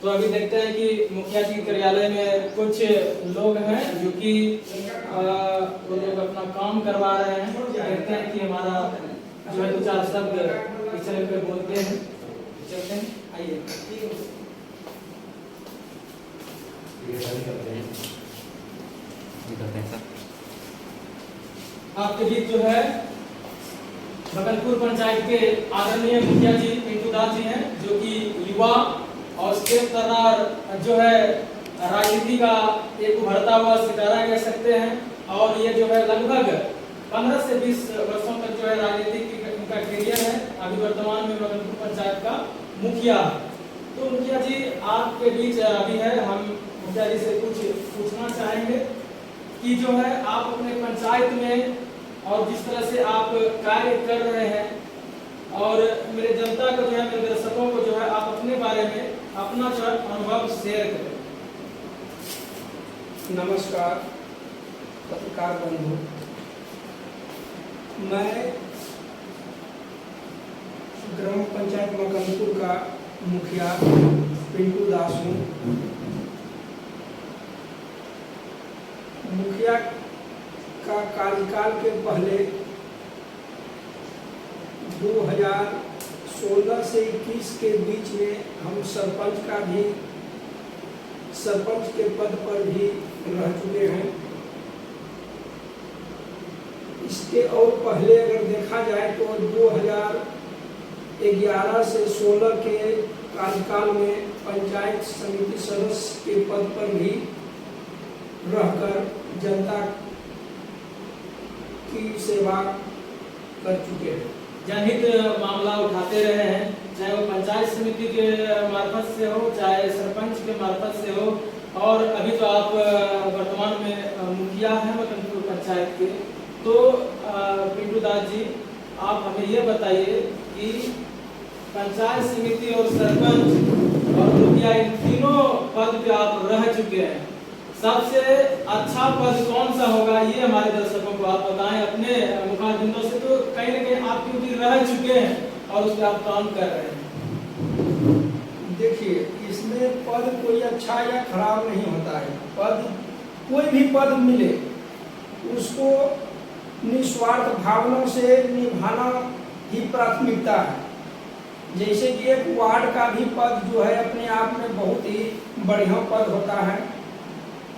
तो अभी देखते हैं कि मुखिया जी के कार्यालय में कुछ लोग हैं जो कि वो लोग अपना काम करवा रहे हैं। देखते हैं कि हमारा जो है 2-4 शब्द पीछे पे बोलते हैं। चलते हैं, आइए। आपके बीच जो है भगलपुर पंचायत के आदरणीय मुखिया जी पिंटू दास जी हैं, जो कि युवा और तेज तर्रार जो है राजनीति का एक उभरता हुआ सितारा कह सकते हैं। और ये जो है लगभग 15 से 20 वर्षों तक जो है राजनीतिक उनका करियर है। अभी वर्तमान में भगलपुर पंचायत का मुखिया। तो मुखिया जी आपके बीच अभी है, हम मुखिया जी से कुछ पूछना चाहेंगे कि जो है आप अपने पंचायत में और जिस तरह से आप कार्य कर रहे हैं और मेरे जनता को जो है, मेरे दर्शकों को जो है आप अपने बारे में अपना जो है अनुभव शेयर करें। नमस्कार पत्रकार बंधु, मैं ग्राम पंचायत मकनपुर का मुखिया पिंटू दास हूँ। मुखिया का कार्यकाल के पहले 2016 से 21 के बीच में हम सरपंच के पद पर भी रह चुके हैं। इसके और पहले अगर देखा जाए तो 2011 से 16 के कार्यकाल में पंचायत समिति सदस्य के पद पर भी रहकर जनता की सेवा कर चुके हैं। जनहित मामला उठाते रहे हैं, चाहे वो पंचायत समिति के मार्फत से हो, चाहे सरपंच के मार्फत से हो। और अभी तो आप वर्तमान में मुखिया हैं मकनपुर पंचायत के। तो पिंटू दास जी, आप हमें ये बताइए कि पंचायत समिति और सरपंच और मुखिया इन तीनों पद पे आप रह चुके हैं, सबसे अच्छा पद कौन सा होगा, ये हमारे दर्शकों को आप बताएं अपने मुखारबिंदों से। तो कहीं ना कहीं आप क्योंकि रह चुके हैं और उस पर आप काम कर रहे हैं। देखिए, इसमें पद कोई अच्छा या खराब नहीं होता है। पद, कोई भी पद मिले उसको निस्वार्थ भावना से निभाना ही प्राथमिकता है। जैसे कि एक वार्ड का भी पद जो है अपने आप में बहुत ही बढ़िया पद होता है।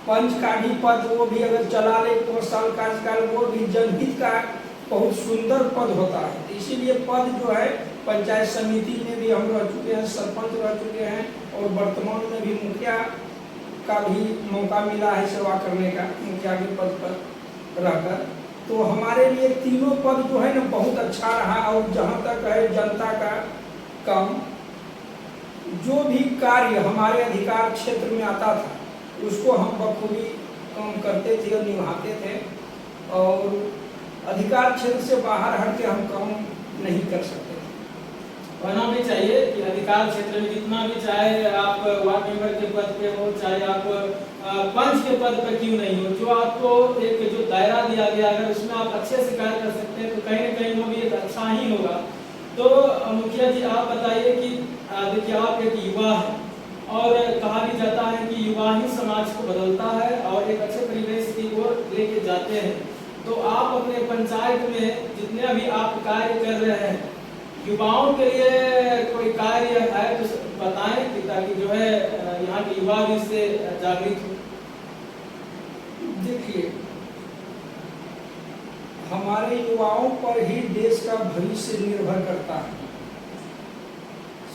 पंच का भी पद, वो भी अगर चला ले 5 साल कार्यकाल, वो भी जनहित का बहुत सुंदर पद होता है। इसीलिए पद जो है पंचायत समिति में भी हम रह चुके हैं, सरपंच रह चुके हैं और वर्तमान में भी मुखिया का भी मौका मिला है सेवा करने का, मुखिया के पद पर रहकर। तो हमारे लिए तीनों पद जो है ना बहुत अच्छा रहा। और जहाँ तक है जनता का काम, जो भी कार्य हमारे अधिकार क्षेत्र में आता था उसको हम बखूबी काम करते थे और निभाते थे। और अधिकार क्षेत्र से बाहर हट के हम काम नहीं कर सकते थे। होना भी चाहिए कि अधिकार क्षेत्र में जितना भी, चाहे आप वार्ड मेंबर के पद पे हो, चाहे आप पंच के पद पर क्यों नहीं हो, जो आपको एक जो दायरा दिया गया, अगर उसमें आप अच्छे से कार्य कर सकते हैं तो कहीं ना कहीं वो भी एक अच्छा ही होगा। तो मुखिया जी आप बताइए कि देखिए आप एक युवा है और कहा भी जाता है कि युवा ही समाज को बदलता है और एक अच्छे परिवेश की ओर लेके जाते हैं। तो आप अपने पंचायत में जितने अभी आप कार्य कर रहे हैं, युवाओं के लिए कोई कार्य है तो बताएं कि ताकि जो है यहाँ के युवा भी इससे जागृत हो। देखिए, हमारे युवाओं पर ही देश का भविष्य निर्भर करता है।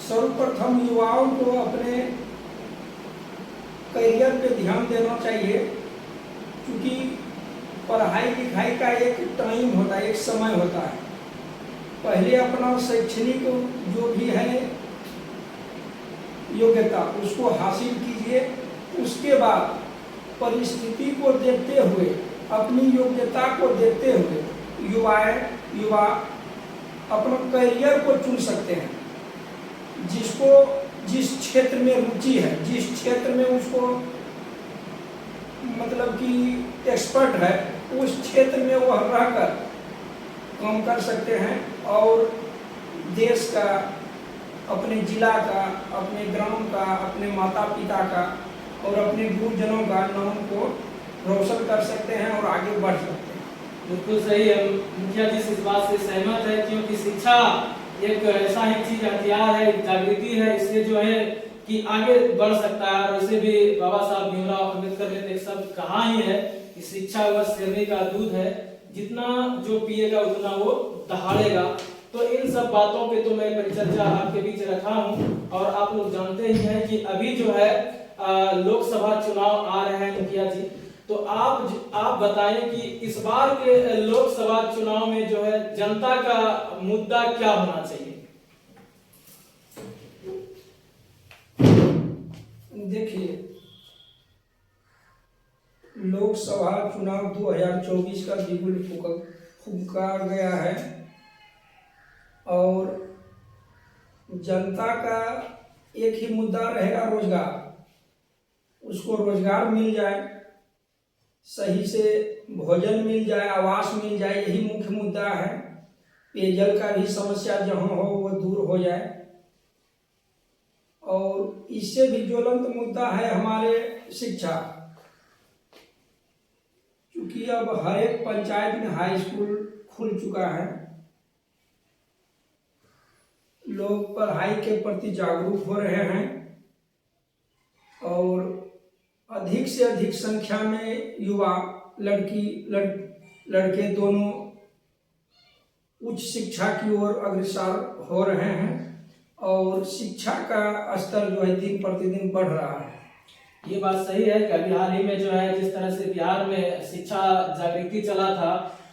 सर्वप्रथम युवाओं को अपने करियर पे ध्यान देना चाहिए, क्योंकि पढ़ाई लिखाई का एक टाइम होता है, एक समय होता है। पहले अपना शैक्षणिक जो भी है योग्यता उसको हासिल कीजिए। उसके बाद परिस्थिति को देखते हुए, अपनी योग्यता को देखते हुए युवा अपना करियर को चुन सकते हैं। जिसको जिस क्षेत्र में रुचि है, जिस क्षेत्र में उसको मतलब कि एक्सपर्ट है, उस क्षेत्र में वह रहकर काम कर सकते हैं और देश का अपने जिला का, अपने ग्राम का, अपने माता पिता का और अपने गुरुजनों का नाम को रोशन कर सकते हैं और आगे बढ़ सकते हैं। बिल्कुल सही है, मुखिया जी इस बात से सहमत है, क्योंकि शिक्षा एक ऐसा ही चीज, हथियार है, एक जागृति है, इससे जो है कि आगे बढ़ सकता है। और वैसे भी बाबा साहब भीमराव अम्बेडकर ने एक शब्द कहा ही है कि शिक्षा वह शेरनी का दूध है, जितना जो पिएगा उतना वो दहाड़ेगा। तो इन सब बातों पे तो मैं परिचर्चा आपके बीच रखा हूँ। और आप लोग जानते ही हैं कि अभी जो है लोकसभा चुनाव आ रहे हैं मुखिया जी, तो आप बताएं कि इस बार के लोकसभा चुनाव में जो है जनता का मुद्दा क्या होना चाहिए। देखिए, लोकसभा चुनाव 2024 का बिगुल फूंका गया है और जनता का एक ही मुद्दा रहेगा, रोजगार। उसको रोजगार मिल जाए, सही से भोजन मिल जाए, आवास मिल जाए, यही मुख्य मुद्दा है। पेयजल का भी समस्या जहाँ हो वो दूर हो जाए। और इससे भी ज्वलंत मुद्दा है हमारे शिक्षा, क्योंकि अब हर एक पंचायत में हाई स्कूल खुल चुका है, लोग पढ़ाई के प्रति जागरूक हो रहे हैं और अधिक से अधिक संख्या में युवा, लड़के दोनों उच्च शिक्षा की ओर अग्रसर हो रहे हैं और शिक्षा का स्तर जो है दिन प्रतिदिन बढ़ रहा है। ये बात सही है कि अभी हाल ही में जो है जिस तरह से बिहार में शिक्षा जागृति चला था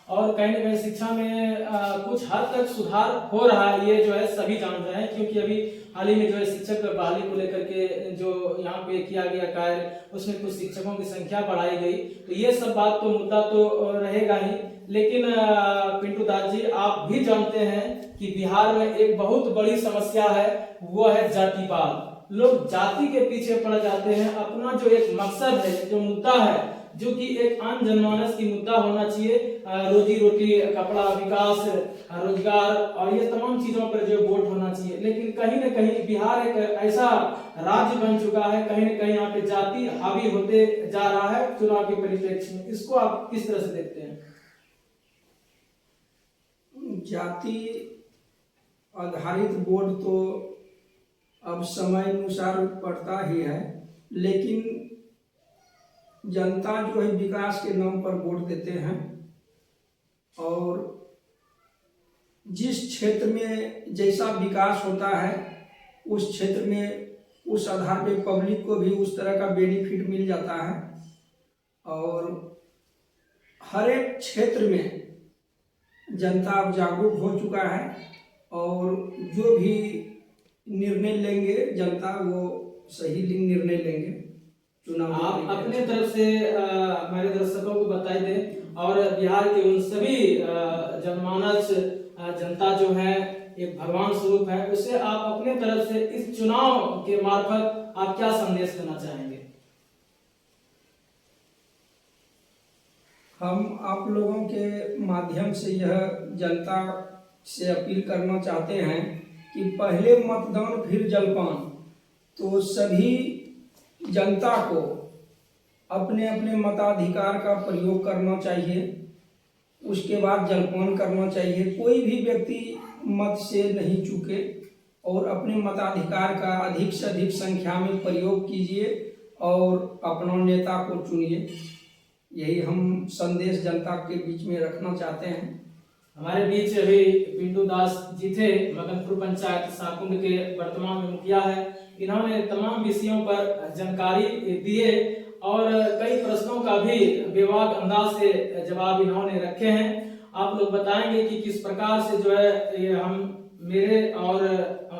और कहीं ना कहीं शिक्षा में कुछ हद तक सुधार हो रहा है, ये जो है सभी जान रहे हैं। क्योंकि अभी हाल ही में जो है शिक्षक बहाली को लेकर के जो यहाँ पे किया गया कार्य, उसमें कुछ शिक्षकों की संख्या बढ़ाई गई, तो ये सब बात तो मुद्दा तो रहेगा ही। लेकिन पिंटू दास जी, आप भी जानते हैं कि बिहार में एक बहुत बड़ी समस्या है, वो है जातिवाद। लोग जाति के पीछे पड़ जाते हैं, अपना जो एक मकसद है, जो मुद्दा है, जो कि एक आम जनमानस की मुद्दा होना चाहिए, रोजी रोटी, कपड़ा, विकास, रोजगार और ये तमाम चीजों पर जो वोट होना चाहिए। लेकिन कहीं ना कहीं बिहार एक ऐसा राज्य बन चुका है, कहीं ना कहीं यहाँ पे जाति हावी होते जा रहा है चुनाव के परिप्रेक्ष्य में। इसको आप किस तरह से देखते हैं? जाति आधारित वोट तो अब समय अनुसार पड़ता ही है, लेकिन जनता जो है विकास के नाम पर वोट देते हैं और जिस क्षेत्र में जैसा विकास होता है उस क्षेत्र में उस आधार पे पब्लिक को भी उस तरह का बेनिफिट मिल जाता है। और हर एक क्षेत्र में जनता अब जागरूक हो चुका है और जो भी निर्णय लेंगे जनता वो सही निर्णय लेंगे। चुनाव आप अपने तरफ से हमारे दर्शकों को बताई दें और बिहार के उन सभी जनमानस जनता जो है एक भगवान स्वरूप है, उसे आप अपने तरफ से इस चुनाव के मार्फत आप क्या संदेश देना चाहेंगे? हम आप लोगों के माध्यम से यह जनता से अपील करना चाहते हैं कि पहले मतदान फिर जलपान। तो सभी जनता को अपने अपने मताधिकार का प्रयोग करना चाहिए, उसके बाद जलपान करना चाहिए। कोई भी व्यक्ति मत से नहीं चूके और अपने मताधिकार का अधिक से अधिक संख्या में प्रयोग कीजिए और अपना नेता को चुनिए। यही हम संदेश जनता के बीच में रखना चाहते हैं। हमारे बीच अभी पिंटू दास जी थे, मगनपुर पंचायत साकुंड के वर्तमान में मुखिया है। इन्होंने तमाम विषयों पर जानकारी दिए और कई प्रश्नों का भी बेबाक अंदाज से जवाब इन्होंने रखे हैं। आप लोग बताएंगे कि किस प्रकार से जो है ये हम मेरे और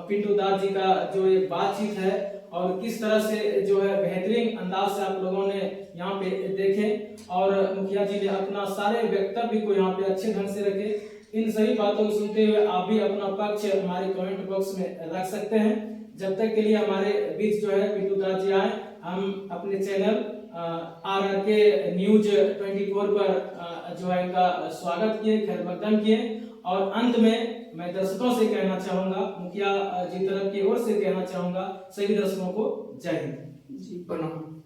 पिंटू दास जी का जो ये बातचीत है और किस तरह से जो है बेहतरीन अंदाज से आप लोगों ने यहाँ पे देखे और मुखिया जी ने अपना सारे वक्तव्य को यहाँ पे अच्छे ढंग से रखे। इन सभी बातों को सुनते हुए आप भी अपना पक्ष हमारे कमेंट बॉक्स में रख सकते हैं। जब तक के लिए हमारे बीच जो है पिंटू दास जी आए, हम अपने चैनल RRK News 24 पर जो है इनका स्वागत किए, खैर मकदम किए और अंत में मैं दर्शकों से कहना चाहूंगा, मुखिया जी तरफ की ओर से कहना चाहूंगा, सभी दर्शकों को जय हिंद। जी प्रणाम।